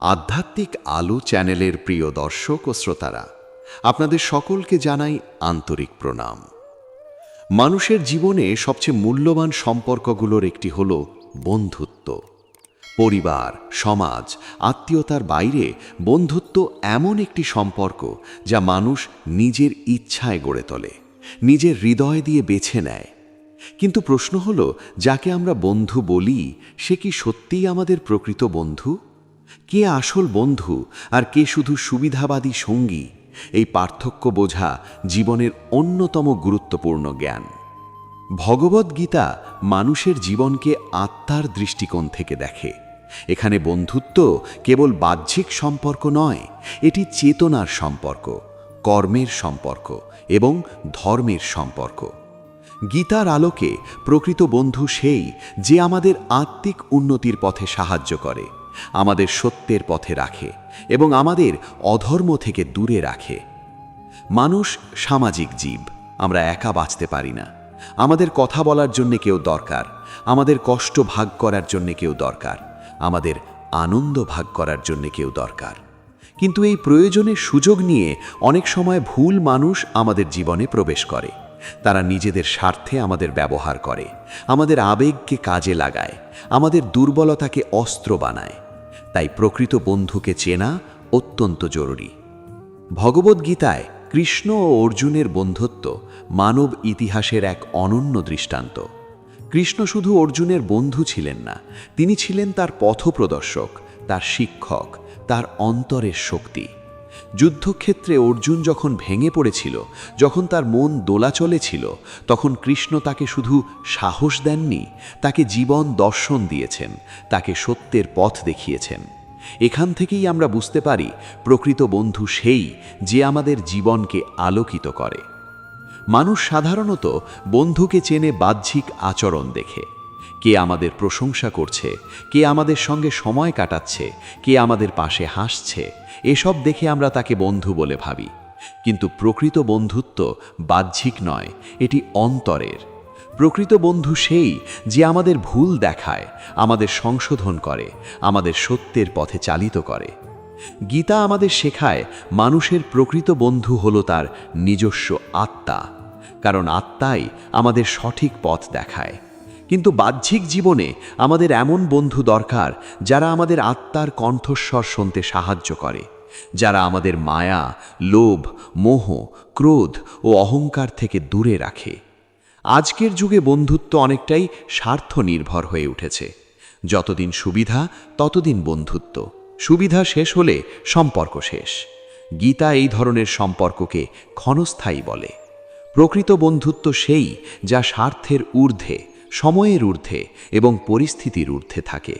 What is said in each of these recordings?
আধ্যাত্মিক আলো চ্যানেলের প্রিয় দর্শক ও শ্রোতারা, আপনাদের সকলকে জানাই আন্তরিক প্রণাম। মানুষের জীবনে সবচেয়ে মূল্যবান সম্পর্কগুলোর একটি হল বন্ধুত্ব। পরিবার, সমাজ, আত্মীয়তার বাইরে বন্ধুত্ব এমন একটি সম্পর্ক যা মানুষ নিজের ইচ্ছায় গড়ে তোলে, নিজের হৃদয় দিয়ে বেছে নেয়। কিন্তু প্রশ্ন হল, যাকে আমরা বন্ধু বলি সে কি সত্যিই আমাদের প্রকৃত বন্ধু? কে আসল বন্ধু আর কে শুধু সুবিধাবাদী সঙ্গী, এই পার্থক্য বোঝা জীবনের অন্যতম গুরুত্বপূর্ণ জ্ঞান। ভগবদ্গীতা মানুষের জীবনকে আত্মার দৃষ্টিকোণ থেকে দেখে। এখানে বন্ধুত্ব কেবল বাহ্যিক সম্পর্ক নয়, এটি চেতনার সম্পর্ক, কর্মের সম্পর্ক এবং ধর্মের সম্পর্ক। গীতার আলোকে প্রকৃত বন্ধু সেই যে আমাদের আত্মিক উন্নতির পথে সাহায্য করে, আমাদের সত্যের পথে রাখে এবং আমাদের অধর্ম থেকে দূরে রাখে। মানুষ সামাজিক জীব, আমরা একা বাঁচতে পারি না। আমাদের কথা বলার জন্য কেউ দরকার, আমাদের কষ্ট ভাগ করার জন্য কেউ দরকার, আমাদের আনন্দ ভাগ করার জন্য কেউ দরকার। কিন্তু এই প্রয়োজনের সুযোগ নিয়ে অনেক সময় ভুল মানুষ আমাদের জীবনে প্রবেশ করে। তারা নিজেদের স্বার্থে আমাদের ব্যবহার করে, আমাদের আবেগকে কাজে লাগায়, আমাদের দুর্বলতাকে অস্ত্র বানায়। তাই প্রকৃত বন্ধুকে চেনা অত্যন্ত জরুরি। ভগবদ্গীতায় কৃষ্ণ ও অর্জুনের বন্ধুত্ব মানব ইতিহাসের এক অনন্য দৃষ্টান্ত। কৃষ্ণ শুধু অর্জুনের বন্ধু ছিলেন না, তিনি ছিলেন তার পথপ্রদর্শক, তার শিক্ষক, তার অন্তরের শক্তি। যুদ্ধক্ষেত্রে অর্জুন যখন ভেঙে পড়েছিল, যখন তার মন দোলাচলে ছিল, তখন কৃষ্ণ তাকে শুধু সাহস দেননি, তাকে জীবন দর্শন দিয়েছেন, তাকে সত্যের পথ দেখিয়েছেন। এখান থেকেই আমরা বুঝতে পারি প্রকৃত বন্ধু সেই যে আমাদের জীবনকে আলোকিত করে। মানুষ সাধারণত বন্ধুকে চেনে বাহ্যিক আচরণ দেখে। কে আমাদের প্রশংসা করছে, কে আমাদের সঙ্গে সময় কাটাচ্ছে, কে আমাদের পাশে হাসছে, এসব দেখে আমরা তাকে বন্ধু বলে ভাবি। কিন্তু প্রকৃত বন্ধুত্ব বাহ্যিক নয়, এটি অন্তরের। প্রকৃত বন্ধু সেই যে আমাদের ভুল দেখায়, আমাদের সংশোধন করে, আমাদের সত্যের পথে চালিত করে। গীতা আমাদের শেখায় মানুষের প্রকৃত বন্ধু হলো তার নিজস্ব আত্মা, কারণ আত্মাই আমাদের সঠিক পথ দেখায়। কিন্তু বাহ্যিক জীবনে আমাদের এমন বন্ধু দরকার যারা আমাদের আত্মার কণ্ঠস্বর শুনতে সাহায্য করে, যারা আমাদের মায়া, লোভ, মোহ, ক্রোধ ও অহংকার থেকে দূরে রাখে। আজকের যুগে বন্ধুত্ব অনেকটাই স্বার্থ নির্ভর হয়ে উঠেছে। যতদিন সুবিধা ততদিন বন্ধুত্ব, সুবিধা শেষ হলে সম্পর্ক শেষ। গীতা এই ধরনের সম্পর্ককে ক্ষণস্থায়ী বলে। প্রকৃত বন্ধুত্ব সেই যা স্বার্থের ঊর্ধ্বে, সময়ের ঊর্ধ্বে এবং পরিস্থিতির ঊর্ধ্বে থাকে।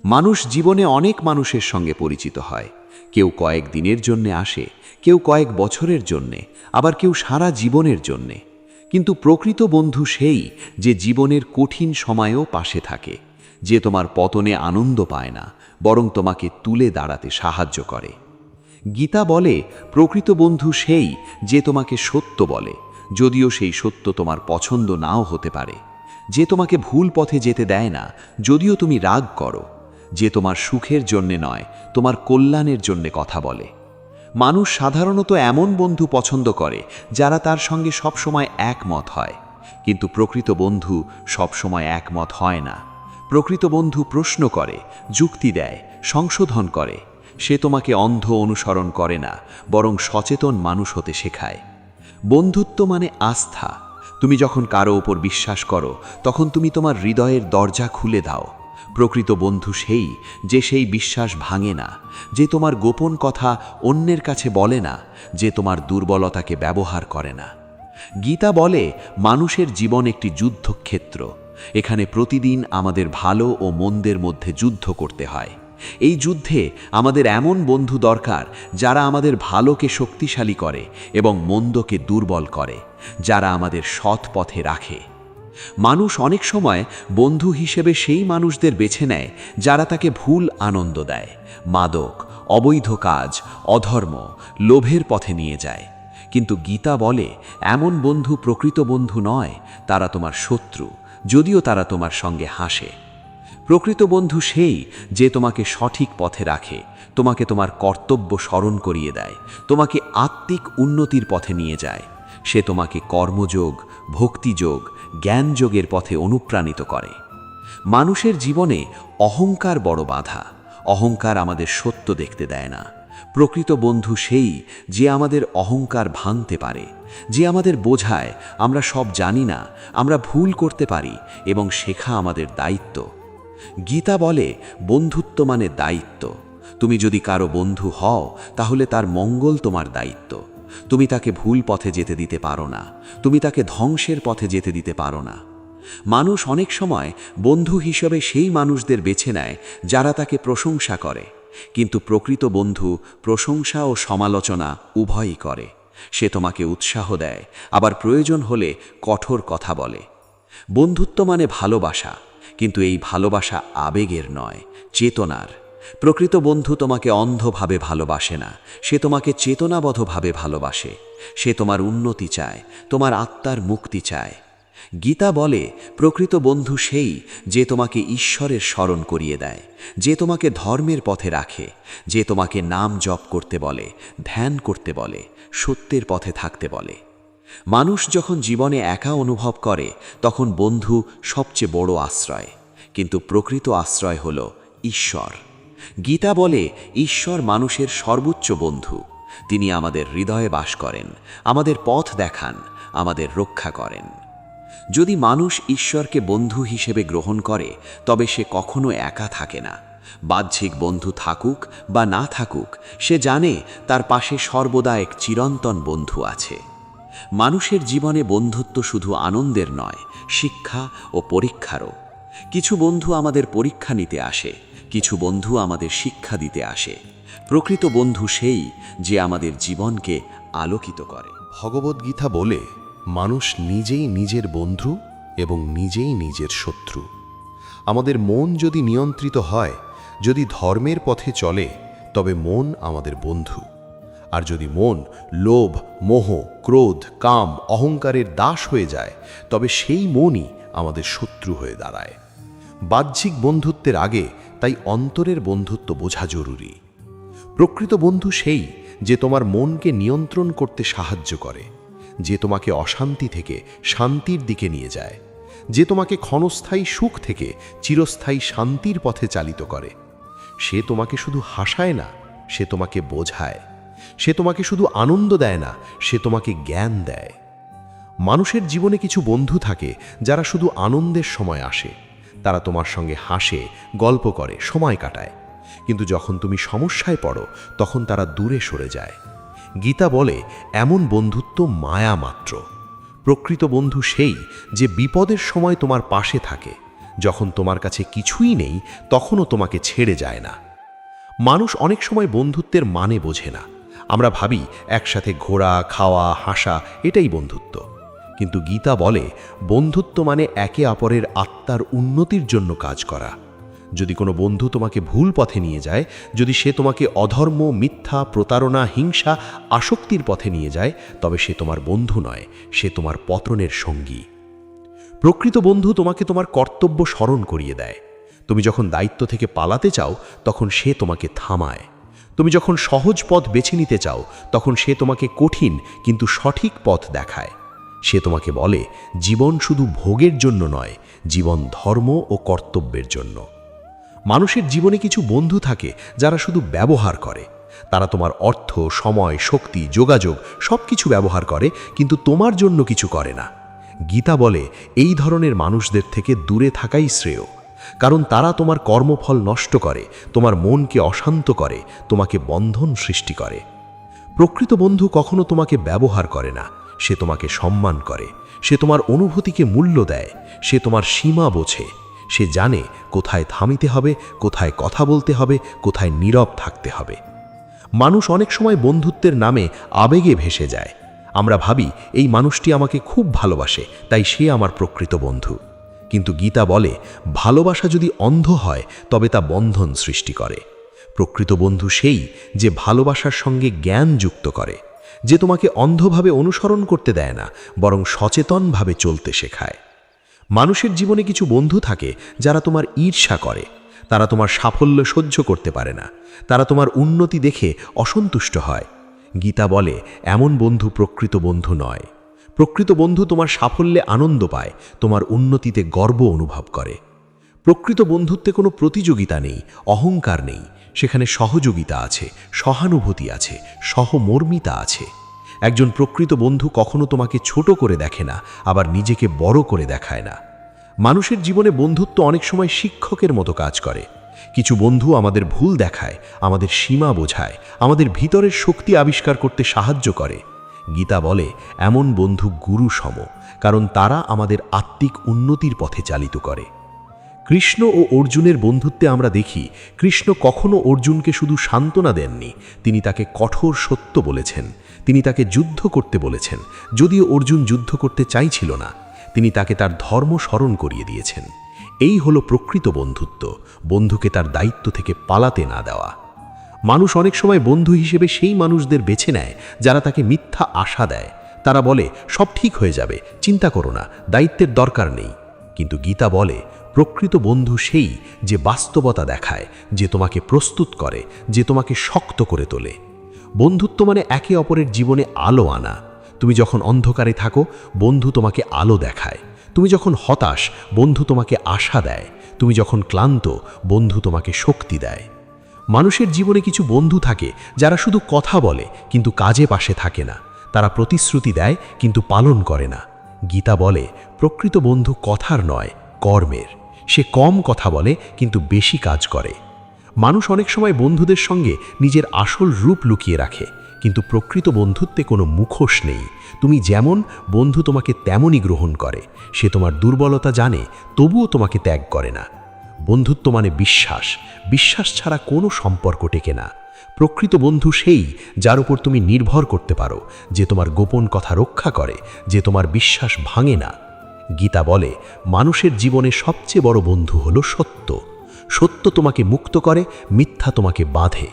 মানুষ জীবনে অনেক মানুষের সঙ্গে পরিচিত হয়। কেউ কয়েক দিনের জন্যে আসে, কেউ কয়েক বছরের জন্যে, আবার কেউ সারা জীবনের জন্যে। কিন্তু প্রকৃত বন্ধু সেই যে জীবনের কঠিন সময়েও পাশে থাকে, যে তোমার পতনে আনন্দ পায় না, বরং তোমাকে তুলে দাঁড়াতে সাহায্য করে। গীতা বলে প্রকৃত বন্ধু সেই যে তোমাকে সত্য বলে, যদিও সেই সত্য তোমার পছন্দ নাও হতে পারে, যে তোমাকে ভুল পথে যেতে দেয় না, যদিও তুমি রাগ করো, যে তোমার সুখের জন্যে নয়, তোমার কল্যাণের জন্যে কথা বলে। মানুষ সাধারণত এমন বন্ধু পছন্দ করে যারা তার সঙ্গে সবসময় একমত হয়, কিন্তু প্রকৃত বন্ধু সবসময় একমত হয় না। প্রকৃত বন্ধু প্রশ্ন করে, যুক্তি দেয়, সংশোধন করে। সে তোমাকে অন্ধ অনুসরণ করে না, বরং সচেতন মানুষ হতে শেখায়। বন্ধুত্ব মানে আস্থা। তুমি যখন কারো ওপর বিশ্বাস করো, তখন তুমি তোমার হৃদয়ের দরজা খুলে দাও। প্রকৃত বন্ধু সেই যে সেই বিশ্বাস ভাঙে না, যে তোমার গোপন কথা অন্যের কাছে বলে না, যে তোমার দুর্বলতাকে ব্যবহার করে না। গীতা বলে মানুষের জীবন একটি যুদ্ধক্ষেত্র। এখানে প্রতিদিন আমাদের ভালো ও মন্দের মধ্যে যুদ্ধ করতে হয়। এই যুদ্ধে আমাদের এমন বন্ধু দরকার যারা আমাদের ভালোকে শক্তিশালী করে এবং মন্দকে দুর্বল করে, যারা আমাদের সৎ পথে রাখে। মানুষ অনেক সময় বন্ধু হিসেবে সেই মানুষদের বেছে নেয় যারা তাকে ভুল আনন্দ দেয়, মাদক, অবৈধ কাজ, অধর্ম, লোভের পথে নিয়ে যায়। কিন্তু গীতা বলে এমন বন্ধু প্রকৃত বন্ধু নয়, তারা তোমার শত্রু, যদিও তারা তোমার সঙ্গে হাসে। প্রকৃত বন্ধু সেই যে তোমাকে সঠিক পথে রাখে, তোমাকে তোমার কর্তব্য স্মরণ করিয়ে দেয়, তোমাকে আত্মিক উন্নতির পথে নিয়ে যায়। সে তোমাকে কর্মযোগ, ভক্তিযোগ, জ্ঞানযোগের পথে অনুপ্রাণিত করে। মানুষের জীবনে অহংকার বড় বাধা। অহংকার আমাদের সত্য দেখতে দেয় না। প্রকৃত বন্ধু সেই যে আমাদের অহংকার ভাঙতে পারে, যে আমাদের বোঝায় আমরা সব জানি না, আমরা ভুল করতে পারি এবং শেখা আমাদের দায়িত্ব। গীতা বলে বন্ধুত্ব মানে দায়িত্ব। তুমি যদি কারো বন্ধু হও তাহলে তার মঙ্গল তোমার দায়িত্ব। তুমি তাকে ভুল পথে যেতে দিতে পারো না, তুমি তাকে ধ্বংসের পথে যেতে দিতে পারো না। মানুষ অনেক সময় বন্ধু হিসেবে সেই মানুষদের বেছে নেয় যারা তাকে প্রশংসা করে, কিন্তু প্রকৃত বন্ধু প্রশংসা ও সমালোচনা উভয়ই করে। সে তোমাকে উৎসাহ দেয়, আবার প্রয়োজন হলে কঠোর কথা বলে। বন্ধুত্ব মানে ভালোবাসা, কিন্তু এই ভালোবাসা আবেগের নয়, চেতনার। প্রকৃত বন্ধু তোমাকে অন্ধভাবে ভালোবাসে না, সে তোমাকে চেতনাবদ্ধভাবে ভালোবাসে। সে তোমার উন্নতি চায়, তোমার আত্মার মুক্তি চায়। গীতা বলে প্রকৃত বন্ধু সেই যে তোমাকে ঈশ্বরের স্মরণ করিয়ে দেয়, যে তোমাকে ধর্মের পথে রাখে, যে তোমাকে নাম জপ করতে বলে, ধ্যান করতে বলে, সত্যের পথে থাকতে বলে। মানুষ যখন জীবনে একা অনুভব করে তখন বন্ধু সবচেয়ে বড় আশ্রয়, কিন্তু প্রকৃত আশ্রয় হল ঈশ্বর। গীতা বলে ঈশ্বর মানুষের সর্বোচ্চ বন্ধু। তিনি আমাদের হৃদয়ে বাস করেন, আমাদের পথ দেখান, আমাদের রক্ষা করেন। যদি মানুষ ঈশ্বরকে বন্ধু হিসেবে গ্রহণ করে তবে সে কখনো একা থাকে না। বাহ্যিক বন্ধু থাকুক বা না থাকুক, সে জানে তার পাশে সর্বদা এক চিরন্তন বন্ধু আছে। মানুষের জীবনে বন্ধুত্ব শুধু আনন্দের নয়, শিক্ষা ও পরীক্ষারও। কিছু বন্ধু আমাদের পরীক্ষা নিতে আসে, কিছু বন্ধু আমাদের শিক্ষা দিতে আসে। প্রকৃত বন্ধু সেই যে আমাদের জীবনকে আলোকিত করে। ভগবদ্গীতা বলে মানুষ নিজেই নিজের বন্ধু এবং নিজেই নিজের শত্রু। আমাদের মন যদি নিয়ন্ত্রিত হয়, যদি ধর্মের পথে চলে, তবে মন আমাদের বন্ধু। আর যদি মন লোভ, মোহ, ক্রোধ, কাম, অহংকারের দাস হয়ে যায়, তবে সেই মনই আমাদের শত্রু হয়ে দাঁড়ায়। বাহ্যিক বন্ধুত্বের আগে তাই অন্তরের বন্ধুত্ব বোঝা জরুরি। প্রকৃত বন্ধু সেই যে তোমার মনকে নিয়ন্ত্রণ করতে সাহায্য করে, যে তোমাকে অশান্তি থেকে শান্তির দিকে নিয়ে যায়, যে তোমাকে ক্ষণস্থায়ী সুখ থেকে চিরস্থায়ী শান্তির পথে চালিত করে। সে তোমাকে শুধু হাসায় না, সে তোমাকে বোঝায়। সে তোমাকে শুধু আনন্দ দেয় না, সে তোমাকে জ্ঞান দেয়। মানুষের জীবনে কিছু বন্ধু থাকে যারা শুধু আনন্দের সময় আসে। তারা তোমার সঙ্গে হাসে, গল্প করে, সময় কাটায়। কিন্তু যখন তুমি সমস্যায় পড়ো তখন তারা দূরে সরে যায়। গীতা বলে এমন বন্ধুত্ব মায়া মাত্র। প্রকৃত বন্ধু সেই যে বিপদের সময় তোমার পাশে থাকে, যখন তোমার কাছে কিছুই নেই তখনও তোমাকে ছেড়ে যায় না। মানুষ অনেক সময় বন্ধুত্বের মানে বোঝে না। আমরা ভাবি একসাথে ঘোরা, খাওয়া, হাসা এটাই বন্ধুত্ব। কিন্তু গীতা বলে বন্ধুত্ব মানে একে অপরের আত্মার উন্নতির জন্য কাজ করা। যদি কোনো বন্ধু তোমাকে ভুল পথে নিয়ে যায়, যদি সে তোমাকে অধর্ম, মিথ্যা, প্রতারণা, হিংসা, আসক্তির পথে নিয়ে যায়, তবে সে তোমার বন্ধু নয়, সে তোমার পতনের সঙ্গী। প্রকৃত বন্ধু তোমাকে তোমার কর্তব্য স্মরণ করিয়ে দেয়। তুমি যখন দায়িত্ব থেকে পালাতে চাও তখন সে তোমাকে থামায়। তুমি যখন সহজ পথ বেছে নিতে চাও তখন সে তোমাকে কঠিন কিন্তু সঠিক পথ দেখায়। সে তোমাকে বলে জীবন শুধু ভোগের জন্য নয়, জীবন ধর্ম ও কর্তব্যের জন্য। মানুষের জীবনে কিছু বন্ধু থাকে যারা শুধু ব্যবহার করে। তারা তোমার অর্থ, সময়, শক্তি, যোগাযোগ সব কিছু ব্যবহার করে, কিন্তু তোমার জন্য কিছু করে না। গীতা বলে এই ধরনের মানুষদের থেকে দূরে থাকাই শ্রেয়, কারণ তারা তোমার কর্মফল নষ্ট করে, তোমার মনকে অশান্ত করে, তোমাকে বন্ধন সৃষ্টি করে। প্রকৃত বন্ধু কখনো তোমাকে ব্যবহার করে না, সে তোমাকে সম্মান করে। সে তোমার অনুভূতিকে মূল্য দেয়, সে তোমার সীমা বোঝে। সে জানে কোথায় থামিতে হবে, কোথায় কথা বলতে হবে, কোথায় নীরব থাকতে হবে। মানুষ অনেক সময় বন্ধুত্বের নামে আবেগে ভেসে যায়। আমরা ভাবি এই মানুষটি আমাকে খুব ভালোবাসে, তাই সে আমার প্রকৃত বন্ধু। কিন্তু গীতা বলে ভালোবাসা যদি অন্ধ হয় তবে তা বন্ধন সৃষ্টি করে। প্রকৃত বন্ধু সেই যে ভালোবাসার সঙ্গে জ্ঞান যুক্ত করে, যে তোমাকে অন্ধভাবে অনুসরণ করতে দেয় না, বরং সচেতনভাবে চলতে শেখায়। মানুষের জীবনে কিছু বন্ধু থাকে যারা তোমার ঈর্ষা করে, তারা তোমার সাফল্য সহ্য করতে পারে না, তারা তোমার উন্নতি দেখে অসন্তুষ্ট হয়। গীতা বলে এমন বন্ধু প্রকৃত বন্ধু নয়। প্রকৃত বন্ধু তোমার সাফল্যে আনন্দ পায়, তোমার উন্নতিতে গর্ব অনুভব করে। প্রকৃত বন্ধুত্বে কোনো প্রতিযোগিতা নেই, অহংকার নেই, সেখানে সহযোগিতা আছে, সহানুভূতি আছে, সহমর্মিতা আছে। একজন প্রকৃত বন্ধু কখনো তোমাকে ছোট করে দেখে না, আবার নিজেকে বড় করে দেখায় না। মানুষের জীবনে বন্ধুত্ব অনেক সময় শিক্ষকের মতো কাজ করে। কিছু বন্ধু আমাদের ভুল দেখায়, আমাদের সীমা বোঝায়, আমাদের ভিতরের শক্তি আবিষ্কার করতে সাহায্য করে। গীতা বলে এমন বন্ধু গুরু সম, কারণ তারা আমাদের আত্মিক উন্নতির পথে চালিত করে। কৃষ্ণ ও অর্জুনের বন্ধুত্বে আমরা দেখি কৃষ্ণ কখনো অর্জুনকে শুধু সান্ত্বনা দেননি, তিনি তাকে কঠোর সত্য বলেছেন। তিনি তাকে যুদ্ধ করতে বলেছেন, যদিও অর্জুন যুদ্ধ করতে চাইছিল না। তিনি তাকে তার ধর্ম স্মরণ করিয়ে দিয়েছেন। এই হলো প্রকৃত বন্ধুত্ব, বন্ধুকে তার দায়িত্ব থেকে পালাতে না দেওয়া। মানুষ অনেক সময় বন্ধু হিসেবে সেই মানুষদের বেছে নেয় যারা তাকে মিথ্যা আশা দেয়। তারা বলে সব ঠিক হয়ে যাবে, চিন্তা করো না, দায়িত্বের দরকার নেই। কিন্তু গীতা বলে প্রকৃত বন্ধু সেই যে বাস্তবতা দেখায়, যে তোমাকে প্রস্তুত করে, যে তোমাকে শক্ত করে তোলে। বন্ধুত্ব মানে একে অপরের জীবনে আলো আনা। তুমি যখন অন্ধকারে থাকো, বন্ধু তোমাকে আলো দেখায়। তুমি যখন হতাশ, বন্ধু তোমাকে আশা দেয়। তুমি যখন ক্লান্ত, বন্ধু তোমাকে শক্তি দেয়। মানুষের জীবনে কিছু বন্ধু থাকে যারা শুধু কথা বলে কিন্তু কাজে পাশে থাকে না। তারা প্রতিশ্রুতি দেয় কিন্তু পালন করে না। গীতা বলে প্রকৃত বন্ধু কথার নয়, কর্মের। সে কম কথা বলে কিন্তু বেশি কাজ করে। মানুষ অনেক সময় বন্ধুদের সঙ্গে নিজের আসল রূপ লুকিয়ে রাখে, কিন্তু প্রকৃত বন্ধুত্বে কোনো মুখোশ নেই। তুমি যেমন, বন্ধু তোমাকে তেমনই গ্রহণ করে। সে তোমার দুর্বলতা জানে, তবুও তোমাকে ত্যাগ করে না। বন্ধুত্ব মানে বিশ্বাস। বিশ্বাস ছাড়া কোনো সম্পর্ক টেকে না। প্রকৃত বন্ধু সেই যার উপর তুমি নির্ভর করতে পারো, যে তোমার গোপন কথা রক্ষা করে, যে তোমার বিশ্বাস ভাঙে না। গীতা বলে মানুষের জীবনে সবচেয়ে বড় বন্ধু হলো সত্য। সত্য তোমাকে মুক্ত করে, মিথ্যা তোমাকে বাঁধে।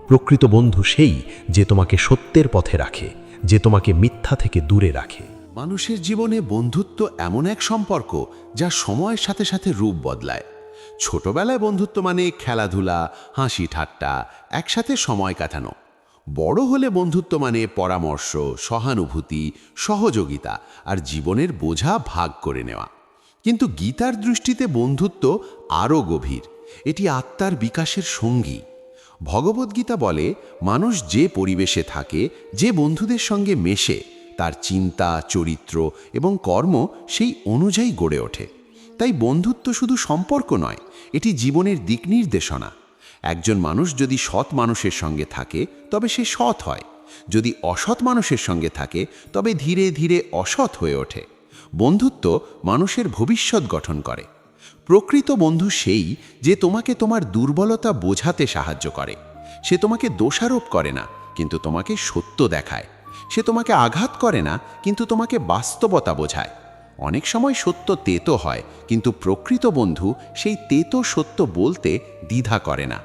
প্রকৃত বন্ধু সেই যে তোমাকে সত্যের পথে রাখে, যে তোমাকে মিথ্যা থেকে দূরে রাখে। মানুষের জীবনে বন্ধুত্ব এমন এক সম্পর্ক যা সময়ের সাথে সাথে রূপ বদলায়। ছোটবেলায় বন্ধুত্ব মানে খেলাধুলা, হাসি ঠাট্টা, একসাথে সময় কাটানো। বড় হলে বন্ধুত্ব মানে পরামর্শ, সহানুভূতি, সহযোগিতা আর জীবনের বোঝা ভাগ করে নেওয়া। কিন্তু গীতার দৃষ্টিতে বন্ধুত্ব আরও গভীর। এটি আত্মার বিকাশের সঙ্গী। ভগবদ্গীতা বলে মানুষ যে পরিবেশে থাকে, যে বন্ধুদের সঙ্গে মেশে, তার চিন্তা, চরিত্র এবং কর্ম সেই অনুযায়ী গড়ে ওঠে। তাই বন্ধুত্ব শুধু সম্পর্ক নয়, এটি জীবনের দিক নির্দেশনা। একজন মানুষ যদি সৎ মানুষের সঙ্গে থাকে তবে সে সৎ হয়, যদি অসৎ মানুষের সঙ্গে থাকে তবে ধীরে ধীরে অসৎ হয়ে ওঠে। বন্ধুত্ব মানুষের ভবিষ্যৎ গঠন করে। প্রকৃত বন্ধু সেই যে তোমাকে তোমার দুর্বলতা বোঝাতে সাহায্য করে। সে তোমাকে দোষারোপ করে না, কিন্তু তোমাকে সত্য দেখায়। সে তোমাকে আঘাত করে না, কিন্তু তোমাকে বাস্তবতা বোঝায়। অনেক সময় সত্য তেতো হয়, কিন্তু প্রকৃত বন্ধু সেই তেতো সত্য বলতে দ্বিধা করে না।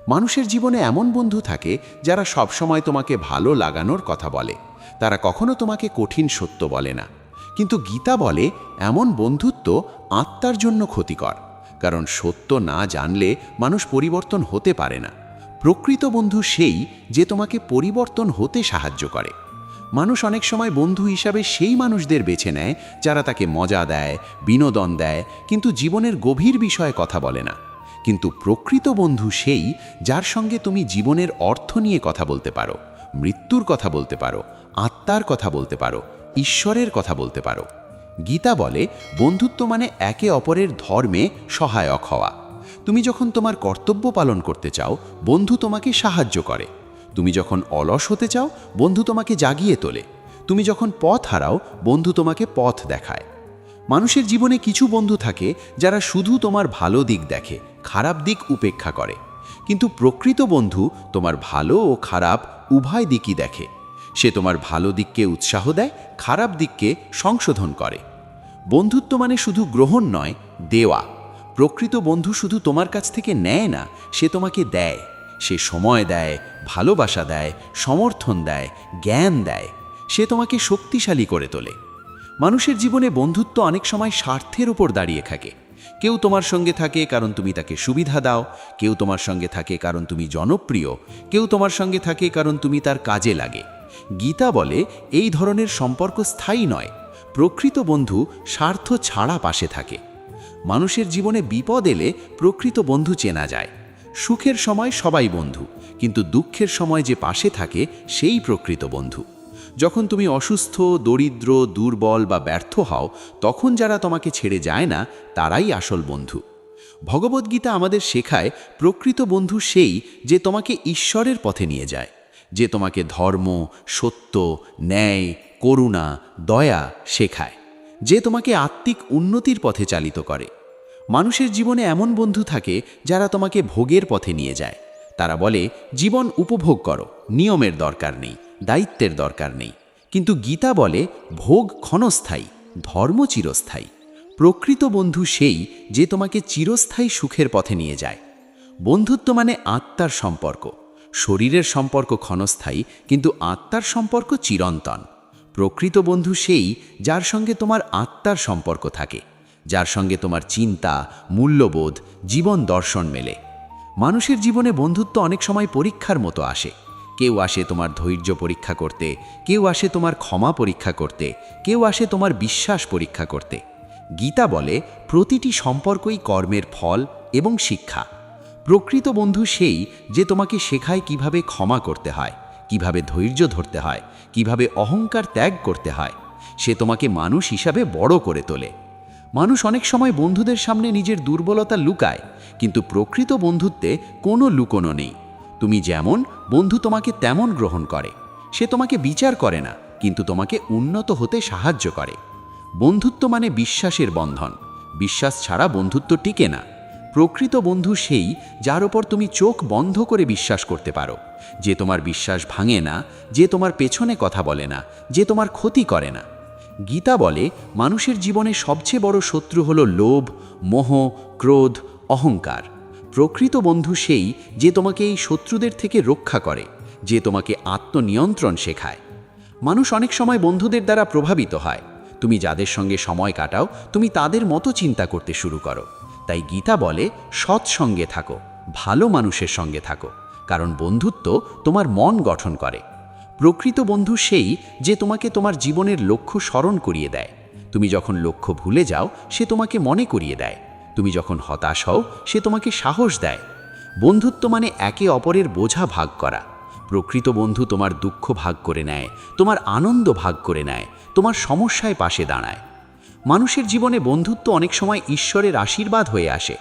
মানুষের জীবনে এমন বন্ধু থাকে যারা সবসময় তোমাকে ভালো লাগানোর কথা বলে। তারা কখনো তোমাকে কঠিন সত্য বলে না। কিন্তু গীতা বলে এমন বন্ধুত্ব আত্মার জন্য ক্ষতিকর, কারণ সত্য না জানলে মানুষ পরিবর্তন হতে পারে না। প্রকৃত বন্ধু সেই যে তোমাকে পরিবর্তন হতে সাহায্য করে। মানুষ অনেক সময় বন্ধু হিসাবে সেই মানুষদের বেছে নেয় যারা তাকে মজা দেয়, বিনোদন দেয়, কিন্তু জীবনের গভীর বিষয়ে কথা বলে না। কিন্তু প্রকৃত বন্ধু সেই যার সঙ্গে তুমি জীবনের অর্থ নিয়ে কথা বলতে পারো, মৃত্যুর কথা বলতে পারো, আত্মার কথা বলতে পারো, ঈশ্বরের কথা বলতে পারো। গীতা বলে বন্ধুত্ব মানে একে অপরের ধর্মে সহায়ক হওয়া। তুমি যখন তোমার কর্তব্য পালন করতে চাও, বন্ধু তোমাকে সাহায্য করে। তুমি যখন অলস হতে চাও, বন্ধু তোমাকে জাগিয়ে তোলে। তুমি যখন পথ হারাও, বন্ধু তোমাকে পথ দেখায়। মানুষের জীবনে কিছু বন্ধু থাকে যারা শুধু তোমার ভালো দিক দেখে, খারাপ দিক উপেক্ষা করে। কিন্তু প্রকৃত বন্ধু তোমার ভালো ও খারাপ উভয় দিকই দেখে। সে তোমার ভালো দিককে উৎসাহ দেয়, খারাপ দিককে সংশোধন করে। বন্ধুত্ব মানে শুধু গ্রহণ নয়, দেওয়া। প্রকৃত বন্ধু শুধু তোমার কাছ থেকে নেয় না, সে তোমাকে দেয়। সে সময় দেয়, ভালোবাসা দেয়, সমর্থন দেয়, জ্ঞান দেয়। সে তোমাকে শক্তিশালী করে তোলে। মানুষের জীবনে বন্ধুত্ব অনেক সময় স্বার্থের উপর দাঁড়িয়ে থাকে। কেউ তোমার সঙ্গে থাকে কারণ তুমি তাকে সুবিধা দাও, কেউ তোমার সঙ্গে থাকে কারণ তুমি জনপ্রিয়, কেউ তোমার সঙ্গে থাকে কারণ তুমি তার কাজে লাগে। গীতা বলে এই ধরনের সম্পর্ক স্থায়ী নয়। প্রকৃত বন্ধু স্বার্থ ছাড়া পাশে থাকে। মানুষের জীবনে বিপদ এলে প্রকৃত বন্ধু চেনা যায়। সুখের সময় সবাই বন্ধু, কিন্তু দুঃখের সময় যে পাশে থাকে সেই প্রকৃত বন্ধু। যখন তুমি অসুস্থ, দরিদ্র, দুর্বল বা ব্যর্থ হও, তখন যারা তোমাকে ছেড়ে যায় না তারাই আসল বন্ধু। ভগবদ্গীতা আমাদের শেখায় প্রকৃত বন্ধু সেই যে তোমাকে ঈশ্বরের পথে নিয়ে যায়, যে তোমাকে ধর্ম, সত্য, ন্যায়, করুণা, দয়া শেখায়, যে তোমাকে আত্মিক উন্নতির পথে চালিত করে। মানুষের জীবনে এমন বন্ধু থাকে যারা তোমাকে ভোগের পথে নিয়ে যায়। তারা বলে জীবন উপভোগ করো, নিয়মের দরকার নেই, দায়িত্বের দরকার নেই। কিন্তু গীতা বলে ভোগ ক্ষণস্থায়ী, ধর্ম চিরস্থায়ী। প্রকৃত বন্ধু সেই যে তোমাকে চিরস্থায়ী সুখের পথে নিয়ে যায়। বন্ধুত্ব মানে আত্মার সম্পর্ক। শরীরের সম্পর্ক ক্ষণস্থায়ী, কিন্তু আত্মার সম্পর্ক চিরন্তন। প্রকৃত বন্ধু সেই যার সঙ্গে তোমার আত্মার সম্পর্ক থাকে, যার সঙ্গে তোমার চিন্তা, মূল্যবোধ, জীবন দর্শন মেলে। মানুষের জীবনে বন্ধুত্ব অনেক সময় পরীক্ষার মতো আসে। কেউ আসে তোমার ধৈর্য পরীক্ষা করতে, কেউ আসে তোমার ক্ষমা পরীক্ষা করতে, কেউ আসে তোমার বিশ্বাস পরীক্ষা করতে। গীতা বলে প্রতিটি সম্পর্কই কর্মের ফল এবং শিক্ষা। প্রকৃত বন্ধু সেই যে তোমাকে শেখায় কিভাবে ক্ষমা করতে হয়, কিভাবে ধৈর্য ধরতে হয়, কিভাবে অহংকার ত্যাগ করতে হয়। সে তোমাকে মানুষ হিসাবে বড় করে তোলে। মানুষ অনেক সময় বন্ধুদের সামনে নিজের দুর্বলতা লুকায়, কিন্তু প্রকৃত বন্ধুত্বে কোনো লুকোনো নেই। তুমি যেমন, বন্ধু তোমাকে তেমন গ্রহণ করে। সে তোমাকে বিচার করে না, কিন্তু তোমাকে উন্নত হতে সাহায্য করে। বন্ধুত্ব মানে বিশ্বাসের বন্ধন। বিশ্বাস ছাড়া বন্ধুত্ব টিকে না। প্রকৃত বন্ধু সেই যার ওপর তুমি চোখ বন্ধ করে বিশ্বাস করতে পারো, যে তোমার বিশ্বাস ভাঙে না, যে তোমার পেছনে কথা বলে না, যে তোমার ক্ষতি করে না। গীতা বলে মানুষের জীবনে সবচেয়ে বড় শত্রু হলো লোভ, মোহ, ক্রোধ, অহংকার। প্রকৃত বন্ধু সেই যে তোমাকে এই শত্রুদের থেকে রক্ষা করে, যে তোমাকে আত্মনিয়ন্ত্রণ শেখায়। মানুষ অনেক সময় বন্ধুদের দ্বারা প্রভাবিত হয়। তুমি যাদের সঙ্গে সময় কাটাও, তুমি তাদের মতো চিন্তা করতে শুরু করো। তাই গীতা বলে সৎসঙ্গে থাকো, ভালো মানুষের সঙ্গে থাকো, কারণ বন্ধুত্ব তোমার মন গঠন করে। প্রকৃত বন্ধু সেই যে তোমাকে তোমার জীবনের লক্ষ্য স্মরণ করিয়ে দেয়। তুমি যখন লক্ষ্য ভুলে যাও, সে তোমাকে মনে করিয়ে দেয়। তুমি যখন হতাশ হও, সে তোমাকে সাহস দেয়। বন্ধুত্ব মানে একে অপরের বোঝা ভাগ করা। প্রকৃত বন্ধু তোমার দুঃখ ভাগ করে নেয়, তোমার আনন্দ ভাগ করে নেয়, তোমার সমস্যায় পাশে দাঁড়ায়। মানুষের জীবনে বন্ধুত্ব অনেক সময় ঈশ্বরের আশীর্বাদ হয়ে আসে।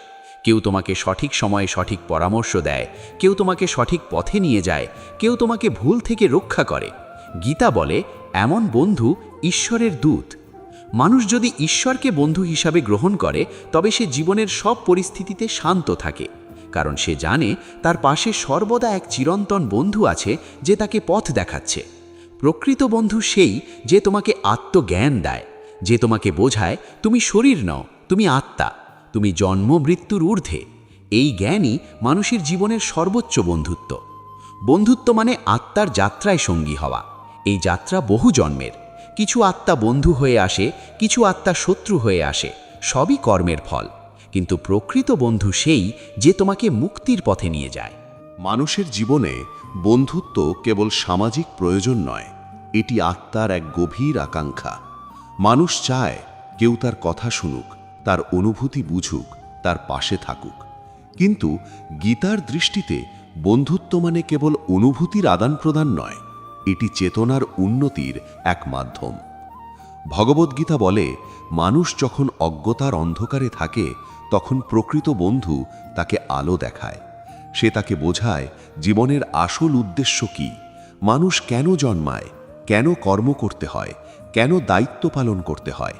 কেউ তোমাকে সঠিক সময়ে সঠিক পরামর্শ দেয়, কেউ তোমাকে সঠিক পথে নিয়ে যায়, কেউ তোমাকে ভুল থেকে রক্ষা করে। গীতা বলে এমন বন্ধু ঈশ্বরের দূত। মানুষ যদি ঈশ্বরকে বন্ধু হিসাবে গ্রহণ করে, তবে সে জীবনের সব পরিস্থিতিতে শান্ত থাকে, কারণ সে জানে তার পাশে সর্বদা এক চিরন্তন বন্ধু আছে যে তাকে পথ দেখাচ্ছে। প্রকৃত বন্ধু সেই যে তোমাকে আত্মজ্ঞান দেয়, যে তোমাকে বোঝায় তুমি শরীর নও, তুমি আত্মা, তুমি জন্ম মৃত্যুর ঊর্ধ্বে। এই জ্ঞানই মানুষের জীবনের সর্বোচ্চ বন্ধুত্ব। বন্ধুত্ব মানে আত্মার যাত্রায় সঙ্গী হওয়া। এই যাত্রা বহু জন্মের। কিছু আত্মা বন্ধু হয়ে আসে, কিছু আত্মা শত্রু হয়ে আসে, সবই কর্মের ফল। কিন্তু প্রকৃত বন্ধু সেই যে তোমাকে মুক্তির পথে নিয়ে যায়। মানুষের জীবনে বন্ধুত্ব কেবল সামাজিক প্রয়োজন নয়, এটি আত্মার এক গভীর আকাঙ্ক্ষা। মানুষ চায় কেউ তার কথা শুনুক, তার অনুভূতি বুঝুক, তার পাশে থাকুক। কিন্তু গীতার দৃষ্টিতে বন্ধুত্ব মানে কেবল অনুভূতির আদান প্রদান নয়, এটি চেতনার উন্নতির এক মাধ্যম। ভগবদ্গীতা বলে মানুষ যখন অজ্ঞতার অন্ধকারে থাকে, তখন প্রকৃত বন্ধু তাকে আলো দেখায়। সে তাকে বোঝায় জীবনের আসল উদ্দেশ্য কী, মানুষ কেন জন্মায়, কেন কর্ম করতে হয়, কেন দায়িত্ব পালন করতে হয়।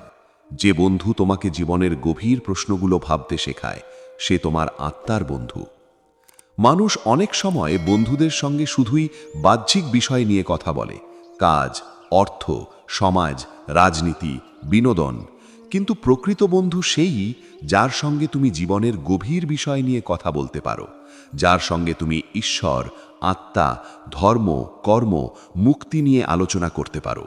যে বন্ধু তোমাকে জীবনের গভীর প্রশ্নগুলো ভাবতে শেখায়, সে তোমার আত্মার বন্ধু। মানুষ অনেক সময় বন্ধুদের সঙ্গে শুধুই বাহ্যিক বিষয় নিয়ে কথা বলে, কাজ, অর্থ, সমাজ, রাজনীতি, বিনোদন। কিন্তু প্রকৃত বন্ধু সেই যার সঙ্গে তুমি জীবনের গভীর বিষয় নিয়ে কথা বলতে পারো, যার সঙ্গে তুমি ঈশ্বর, আত্মা, ধর্ম, কর্ম, মুক্তি নিয়ে আলোচনা করতে পারো।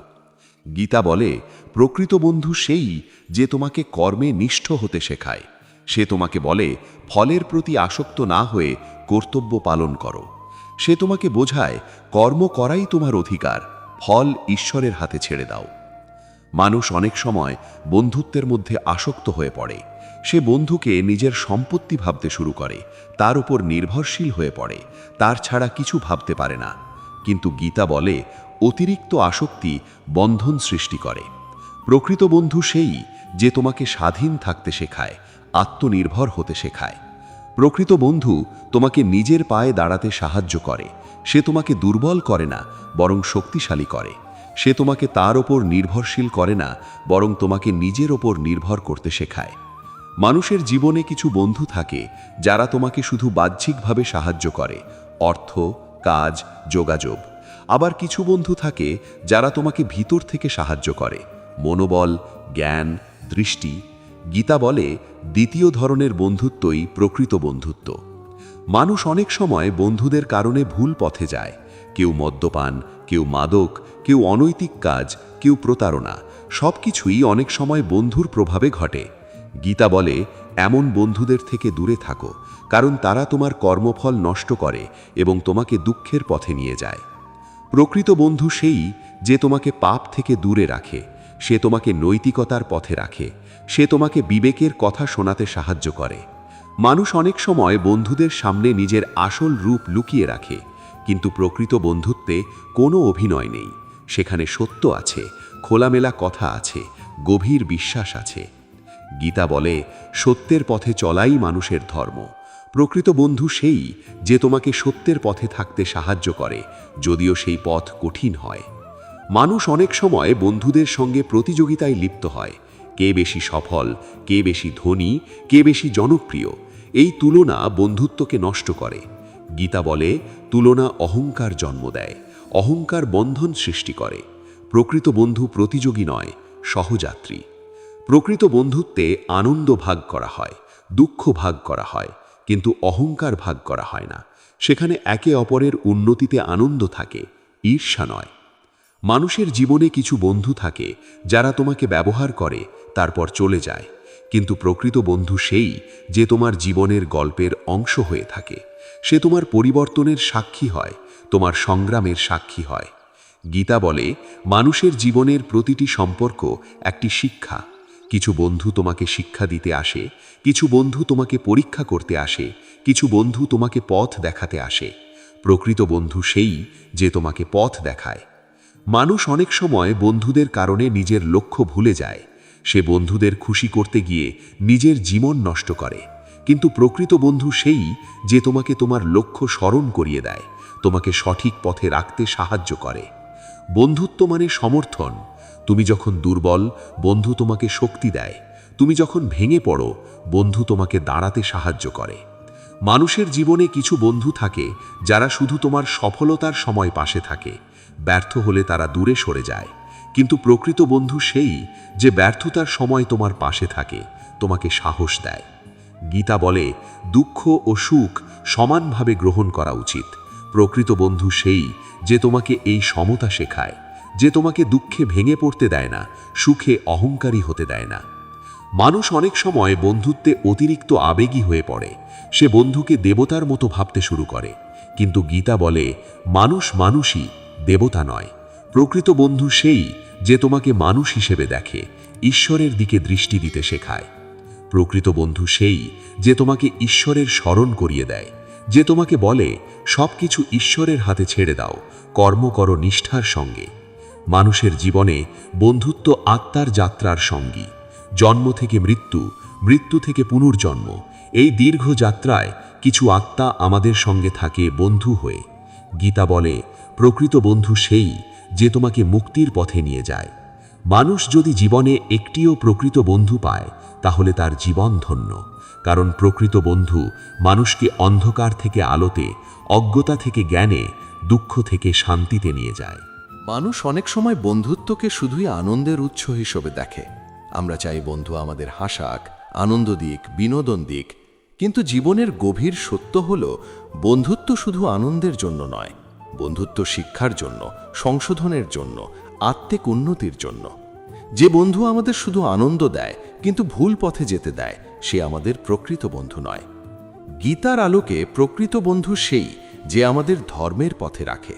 গীতা বলে, প্রকৃত বন্ধু সেই যে তোমাকে কর্মে নিষ্ঠ হতে শেখায়। সে তোমাকে বলে, ফলের প্রতি আসক্ত না হয়ে কর্তব্য পালন করো। সে তোমাকে বোঝায়, কর্ম করাই তোমার অধিকার, ফল ঈশ্বরের হাতে ছেড়ে দাও। মানুষ অনেক সময় বন্ধুত্বের মধ্যে আসক্ত হয়ে পড়ে। সে বন্ধুকে নিজের সম্পত্তি ভাবতে শুরু করে, তার উপর নির্ভরশীল হয়ে পড়ে, তার ছাড়া কিছু ভাবতে পারে না। কিন্তু গীতা বলে, অতিরিক্ত আসক্তি বন্ধন সৃষ্টি করে। প্রকৃত বন্ধু সেই যে তোমাকে স্বাধীন থাকতে শেখায়, আত্মনির্ভর হতে শেখায়। প্রকৃত বন্ধু তোমাকে নিজের পায়ে দাঁড়াতে সাহায্য করে। সে তোমাকে দুর্বল করে না, বরং শক্তিশালী করে। সে তোমাকে তার ওপর নির্ভরশীল করে না, বরং তোমাকে নিজের ওপর নির্ভর করতে শেখায়। মানুষের জীবনে কিছু বন্ধু থাকে যারা তোমাকে শুধু বাহ্যিকভাবে সাহায্য করে, অর্থ, কাজ, যোগাযোগ। আবার কিছু বন্ধু থাকে যারা তোমাকে ভিতর থেকে সাহায্য করে, মনোবল, জ্ঞান, দৃষ্টি। গীতা বলে, দ্বিতীয় ধরনের বন্ধুত্বই প্রকৃত বন্ধুত্ব। মানুষ অনেক সময় বন্ধুদের কারণে ভুল পথে যায়। কেউ মদ্যপান, কেউ মাদক, কেউ অনৈতিক কাজ, কেউ প্রতারণা। সবকিছুই অনেক সময় বন্ধুর প্রভাবে ঘটে। গীতা বলে, এমন বন্ধুদের থেকে দূরে থাকো, কারণ তারা তোমার কর্মফল নষ্ট করে এবং তোমাকে দুঃখের পথে নিয়ে যায়। প্রকৃত বন্ধু সেই যে তোমাকে পাপ থেকে দূরে রাখে। সে তোমাকে নৈতিকতার পথে রাখে। সে তোমাকে বিবেকের কথা শোনাতে সাহায্য করে। মানুষ অনেক সময় বন্ধুদের সামনে নিজের আসল রূপ লুকিয়ে রাখে, কিন্তু প্রকৃত বন্ধুত্বে কোনো অভিনয় নেই। সেখানে সত্য আছে, খোলামেলা কথা আছে, গভীর বিশ্বাস আছে। গীতা বলে, সত্যের পথে চলাই মানুষের ধর্ম। প্রকৃত বন্ধু সেই যে তোমাকে সত্যের পথে থাকতে সাহায্য করে, যদিও সেই পথ কঠিন হয়। মানুষ অনেক সময় বন্ধুদের সঙ্গে প্রতিযোগিতায় লিপ্ত হয়। কে বেশি সফল, কে বেশি ধনী, কে বেশি জনপ্রিয়। এই তুলনা বন্ধুত্বকে নষ্ট করে। গীতা বলে, তুলনা অহংকার জন্ম দেয়, অহংকার বন্ধন সৃষ্টি করে। প্রকৃত বন্ধু প্রতিযোগী নয়, সহযাত্রী। প্রকৃত বন্ধুত্বে আনন্দ ভাগ করা হয়, দুঃখ ভাগ করা হয়, কিন্তু অহংকার ভাগ করা হয় না। সেখানে একে অপরের উন্নতিতে আনন্দ থাকে, ঈর্ষা নয়। মানুষের জীবনে কিছু বন্ধু থাকে যারা তোমাকে ব্যবহার করে, তারপর চলে যায়। কিন্তু প্রকৃত বন্ধু সেই যে তোমার জীবনের গল্পের অংশ হয়ে থাকে। সে তোমার পরিবর্তনের সাক্ষী হয়, তোমার সংগ্রামের সাক্ষী হয়। গীতা বলে, মানুষের জীবনের প্রতিটি সম্পর্ক একটি শিক্ষা। কিছু বন্ধু তোমাকে শিক্ষা দিতে আসে, কিছু বন্ধু তোমাকে পরীক্ষা করতে আসে, কিছু বন্ধু তোমাকে পথ দেখাতে আসে। প্রকৃত বন্ধু সেই যে তোমাকে পথ দেখায়। মানুষ অনেক সময় বন্ধুদের কারণে নিজের লক্ষ্য ভুলে যায়। সে বন্ধুদের খুশি করতে গিয়ে নিজের জীবন নষ্ট করে। কিন্তু প্রকৃত বন্ধু সেই যে তোমাকে তোমার লক্ষ্য স্মরণ করিয়ে দেয়, তোমাকে সঠিক পথে রাখতে সাহায্য করে। বন্ধুত্ব মানে সমর্থন। তুমি যখন দুর্বল, বন্ধু তোমাকে শক্তি দেয়। তুমি যখন ভেঙে পড়ো, বন্ধু তোমাকে দাঁড়াতে সাহায্য করে। মানুষের জীবনে কিছু বন্ধু থাকে যারা শুধু তোমার সফলতার সময় পাশে থাকে। ব্যর্থ হলে তারা দূরে সরে যায়। কিন্তু প্রকৃত বন্ধু সেই যে ব্যর্থতার সময় তোমার পাশে থাকে, তোমাকে সাহস দেয়। গীতা বলে, দুঃখ ও সুখ সমানভাবে গ্রহণ করা উচিত। প্রকৃত বন্ধু সেই যে তোমাকে এই সমতা শেখায়, যে তোমাকে দুঃখে ভেঙে পড়তে দেয় না, সুখে অহংকারী হতে দেয় না। মানুষ অনেক সময় বন্ধুত্বে অতিরিক্ত আবেগী হয়ে পড়ে। সে বন্ধুকে দেবতার মতো ভাবতে শুরু করে। কিন্তু গীতা বলে, মানুষ মানুষই, দেবতা নয়। প্রকৃত বন্ধু সেই যে তোমাকে মানুষ হিসেবে দেখে, ঈশ্বরের দিকে দৃষ্টি দিতে শেখায়। প্রকৃত বন্ধু সেই যে তোমাকে ঈশ্বরের স্মরণ করিয়ে দেয়, যে তোমাকে বলে, সবকিছু ঈশ্বরের হাতে ছেড়ে দাও, কর্ম করো নিষ্ঠার সঙ্গে। মানুষের জীবনে বন্ধুত্ব আত্মার যাত্রার সঙ্গী। জন্ম থেকে মৃত্যু, মৃত্যু থেকে পুনর্জন্ম, এই দীর্ঘ যাত্রায় কিছু আত্মা আমাদের সঙ্গে থাকে বন্ধু হয়ে। গীতা বলে, প্রকৃত বন্ধু সেই যে তোমাকে মুক্তির পথে নিয়ে যায়। মানুষ যদি জীবনে একটিও প্রকৃত বন্ধু পায়, তাহলে তার জীবন ধন্য। কারণ প্রকৃত বন্ধু মানুষকে অন্ধকার থেকে আলোতে, অজ্ঞতা থেকে জ্ঞানে, দুঃখ থেকে শান্তিতে নিয়ে যায়। মানুষ অনেক সময় বন্ধুত্বকে শুধুই আনন্দের উৎস হিসেবে দেখে। আমরা চাই বন্ধু আমাদের হাসাক, আনন্দ দিক, বিনোদন দিক। কিন্তু জীবনের গভীর সত্য হল, বন্ধুত্ব শুধু আনন্দের জন্য নয়। বন্ধুত্ব শিক্ষার জন্য, সংশোধনের জন্য, আত্মিক উন্নতির জন্য। যে বন্ধু আমাদের শুধু আনন্দ দেয় কিন্তু ভুল পথে যেতে দেয়, সে আমাদের প্রকৃত বন্ধু নয়। গীতার আলোকে প্রকৃত বন্ধু সেই যে আমাদের ধর্মের পথে রাখে।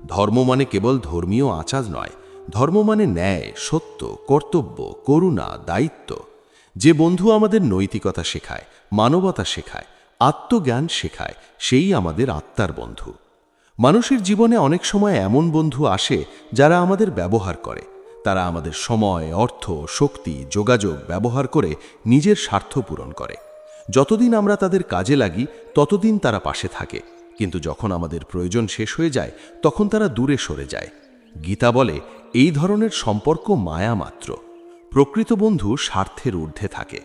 ধর্ম মানে কেবল ধর্মীয় আচার নয়, ধর্ম মানে ন্যায়, সত্য, কর্তব্য, করুণা, দায়িত্ব। যে বন্ধু আমাদের নৈতিকতা শেখায়, মানবতা শেখায়, আত্মজ্ঞান শেখায়, সেই আমাদের আত্মার বন্ধু। মানুষের জীবনে অনেক সময় এমন বন্ধু আসে যারা আমাদের ব্যবহার করে। তারা আমাদের সময়, অর্থ, শক্তি, যোগাযোগ ব্যবহার করে নিজের স্বার্থ পূরণ করে। যতদিন আমরা তাদের কাজে লাগি ততদিন তারা পাশে থাকে, কিন্তু যখন আমাদের প্রয়োজন শেষ হয়ে যায় তখন তারা দূরে সরে যায়। গীতা বলে এই ধরনের সম্পর্ক মায়া মাত্র। প্রকৃত বন্ধু স্বার্থের ঊর্ধ্বে থাকে।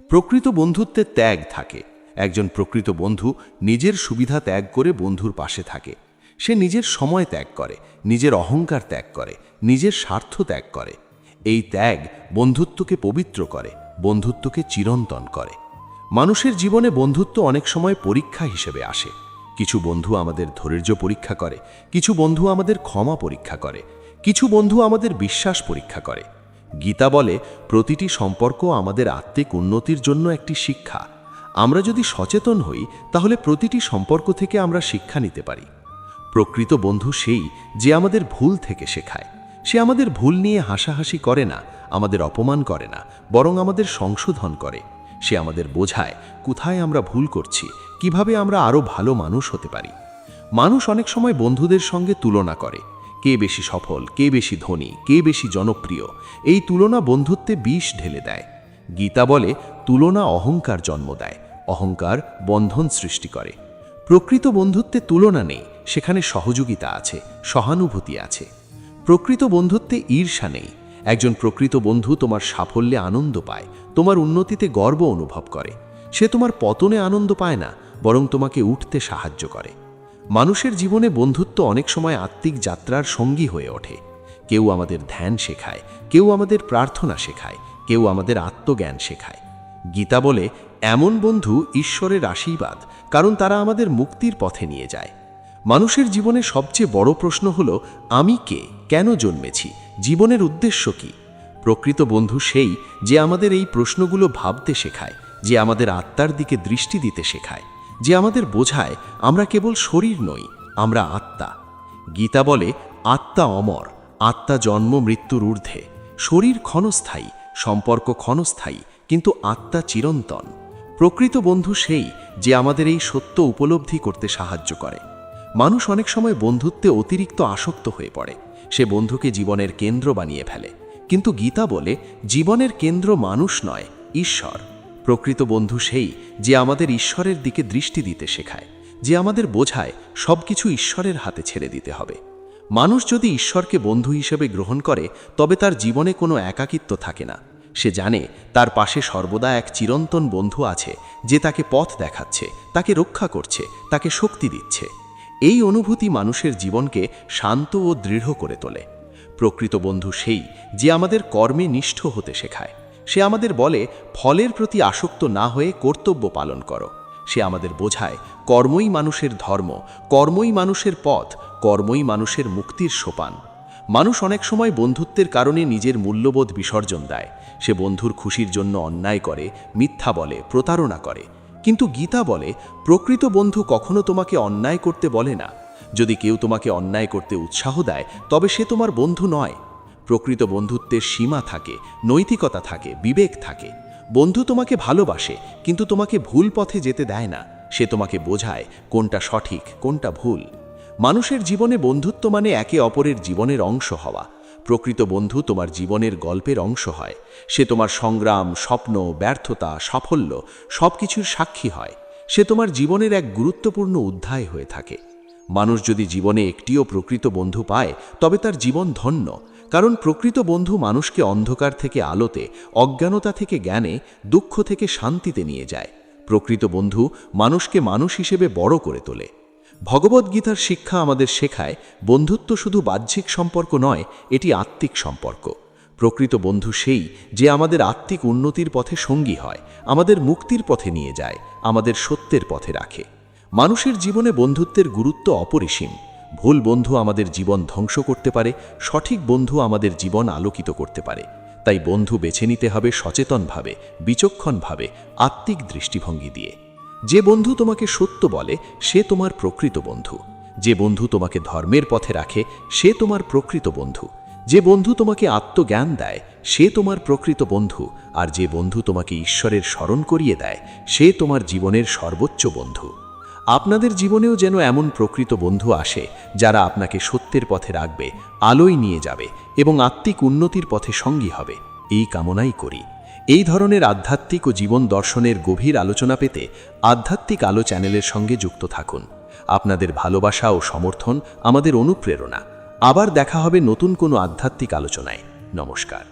প্রকৃত বন্ধুত্বে ত্যাগ থাকে। একজন প্রকৃত বন্ধু নিজের সুবিধা ত্যাগ করে বন্ধুর পাশে থাকে। সে নিজের সময় ত্যাগ করে, নিজের অহংকার ত্যাগ করে, নিজের স্বার্থ ত্যাগ করে। এই ত্যাগ বন্ধুত্বকে পবিত্র করে, বন্ধুত্বকে চিরন্তন করে। মানুষের জীবনে বন্ধুত্ব অনেক সময় পরীক্ষা হিসেবে আসে। কিছু বন্ধু আমাদের ধৈর্য পরীক্ষা করে, কিছু বন্ধু আমাদের ক্ষমা পরীক্ষা করে, কিছু বন্ধু আমাদের বিশ্বাস পরীক্ষা করে। গীতা বলে প্রতিটি সম্পর্ক আমাদের আত্মিক উন্নতির জন্য একটি শিক্ষা। আমরা যদি সচেতন হই তাহলে প্রতিটি সম্পর্ক থেকে আমরা শিক্ষা নিতে পারি। প্রকৃত বন্ধু সেই যে আমাদের ভুল থেকে শেখায়। সে আমাদের ভুল নিয়ে হাসাহাসি করে না, আমাদের অপমান করে না, বরং আমাদের সংশোধন করে। সে আমাদের বোঝায় কোথায় আমরা ভুল করছি, কিভাবে আমরা আরও ভালো মানুষ হতে পারি। মানুষ অনেক সময় বন্ধুদের সঙ্গে তুলনা করে, কে বেশি সফল, কে বেশি ধনী, কে বেশি জনপ্রিয়। এই তুলনা বন্ধুত্বে বিষ ঢেলে দেয়। গীতা বলে তুলনা অহংকার জন্ম দেয়, অহংকার বন্ধন সৃষ্টি করে। প্রকৃত বন্ধুত্বে তুলনা নেই, সেখানে সহযোগিতা আছে, সহানুভূতি আছে। প্রকৃত বন্ধুত্বে ঈর্ষা নেই। একজন প্রকৃত বন্ধু তোমার সাফল্যে আনন্দ পায়, তোমার উন্নতিতে গর্ব অনুভব করে। সে তোমার পতনে আনন্দ পায় না, বরং তোমাকে উঠতে সাহায্য করে। মানুষের জীবনে বন্ধুত্ব অনেক সময় আত্মিক যাত্রার সঙ্গী হয়ে ওঠে। কেউ আমাদের ধ্যান শেখায়, কেউ আমাদের প্রার্থনা শেখায়, কেউ আমাদের আত্মজ্ঞান শেখায়। গীতা বলে এমন বন্ধু ঈশ্বরের আশীর্বাদ, কারণ তারা আমাদের মুক্তির পথে নিয়ে যায়। মানুষের জীবনে সবচেয়ে বড় প্রশ্ন হলো আমি কে, কেন জন্মেছি, জীবনের উদ্দেশ্য কি? প্রকৃত বন্ধু সেই যে আমাদের এই প্রশ্নগুলো ভাবতে শেখায়, যে আমাদের আত্মার দিকে দৃষ্টি দিতে শেখায়, যে আমাদের বোঝায় আমরা কেবল শরীর নই, আমরা আত্মা। গীতা বলে আত্মা অমর, আত্মা জন্ম মৃত্যুর ঊর্ধ্বে। শরীর ক্ষণস্থায়ী, সম্পর্ক ক্ষণস্থায়ী, কিন্তু আত্মা চিরন্তন। প্রকৃত বন্ধু সেই যে আমাদের এই সত্য উপলব্ধি করতে সাহায্য করে। মানুষ অনেক সময় বন্ধুত্বে অতিরিক্ত আসক্ত হয়ে পড়ে, সে বন্ধুকে জীবনের কেন্দ্র বানিয়ে ফেলে। কিন্তু গীতা বলে জীবনের কেন্দ্র মানুষ নয়, ঈশ্বর। প্রকৃত বন্ধু সেই যে আমাদের ঈশ্বরের দিকে দৃষ্টি দিতে শেখায়, যে আমাদের বোঝায় সবকিছু ঈশ্বরের হাতে ছেড়ে দিতে হবে। মানুষ যদি ঈশ্বরকে বন্ধু হিসেবে গ্রহণ করে তবে তার জীবনে কোনো একাকিত্ব থাকে না। সে জানে তার পাশে সর্বদা এক চিরন্তন বন্ধু আছে যে তাকে পথ দেখাচ্ছে, তাকে রক্ষা করছে, তাকে শক্তি দিচ্ছে। এই অনুভূতি মানুষের জীবনকে শান্ত ও দৃঢ় করে তোলে। প্রকৃত বন্ধু সেই যে আমাদের কর্মে নিষ্ঠ হতে শেখায়। সে আমাদের বলে ফলের প্রতি আসক্ত না হয়ে কর্তব্য পালন করো। সে আমাদের বোঝায় কর্মই মানুষের ধর্ম, কর্মই মানুষের পথ, কর্মই মানুষের মুক্তির সোপান। মানুষ অনেক সময় বন্ধুত্বের কারণে নিজের মূল্যবোধ বিসর্জন দেয়। সে বন্ধুর খুশির জন্য অন্যায় করে, মিথ্যা বলে, প্রতারণা করে। কিন্তু গীতা বলে প্রকৃত বন্ধু কখনো তোমাকে অন্যায় করতে বলে না। যদি কেউ তোমাকে অন্যায় করতে উৎসাহ দেয় তবে সে তোমার বন্ধু নয়। প্রকৃত বন্ধুত্বের সীমা থাকে, নৈতিকতা থাকে, বিবেক থাকে। বন্ধু তোমাকে ভালোবাসে কিন্তু তোমাকে ভুল পথে যেতে দেয় না। সে তোমাকে বোঝায় কোনটা সঠিক, কোনটা ভুল। মানুষের জীবনে বন্ধুত্ব মানে একে অপরের জীবনের অংশ হওয়া। প্রকৃত বন্ধু তোমার জীবনের গল্পের অংশ হয়। সে তোমার সংগ্রাম, স্বপ্ন, ব্যর্থতা, সাফল্য সবকিছুর সাক্ষী হয়। সে তোমার জীবনের এক গুরুত্বপূর্ণ অধ্যায় হয়ে থাকে। মানুষ যদি জীবনে একটিও প্রকৃত বন্ধু পায় তবে তার জীবন ধন্য, কারণ প্রকৃত বন্ধু মানুষকে অন্ধকার থেকে আলোতে, অজ্ঞানতা থেকে জ্ঞানে, দুঃখ থেকে শান্তিতে নিয়ে যায়। প্রকৃত বন্ধু মানুষকে মানুষ হিসেবে বড় করে তোলে। ভগবদ্গীতার শিক্ষা আমাদের শেখায় বন্ধুত্ব শুধু বাহ্যিক সম্পর্ক নয়, এটি আত্মিক সম্পর্ক। প্রকৃত বন্ধু সেই যে আমাদের আত্মিক উন্নতির পথে সঙ্গী হয়, আমাদের মুক্তির পথে নিয়ে যায়, আমাদের সত্যের পথে রাখে। মানুষের জীবনে বন্ধুত্বের গুরুত্ব অপরিসীম। ভুল বন্ধু আমাদের জীবন ধ্বংস করতে পারে, সঠিক বন্ধু আমাদের জীবন আলোকিত করতে পারে। তাই বন্ধু বেছে নিতে হবে সচেতনভাবে, বিচক্ষণভাবে, আত্মিক দৃষ্টিভঙ্গি দিয়ে। যে বন্ধু তোমাকে সত্য বলে সে তোমার প্রকৃত বন্ধু। যে বন্ধু তোমাকে ধর্মের পথে রাখে সে তোমার প্রকৃত বন্ধু। যে বন্ধু তোমাকে আত্মজ্ঞান দেয় সে তোমার প্রকৃত বন্ধু। আর যে বন্ধু তোমাকে ঈশ্বরের স্মরণ করিয়ে দেয় সে তোমার জীবনের সর্বোচ্চ বন্ধু। আপনাদের জীবনেও যেন এমন প্রকৃত বন্ধু আসে যারা আপনাকে সত্যের পথে রাখবে, আলোয় নিয়ে যাবে এবং আত্মিক উন্নতির পথে সঙ্গী হবে, এই কামনাই করি। এই ধরনের আধ্যাত্মিক ও জীবন দর্শনের গভীর আলোচনা পেতে আধ্যাত্মিক আলো চ্যানেলের সঙ্গে যুক্ত থাকুন। আপনাদের ভালোবাসা ও সমর্থন আমাদের অনুপ্রেরণা। আবার দেখা হবে নতুন কোনো আধ্যাত্মিক আলোচনায়। নমস্কার।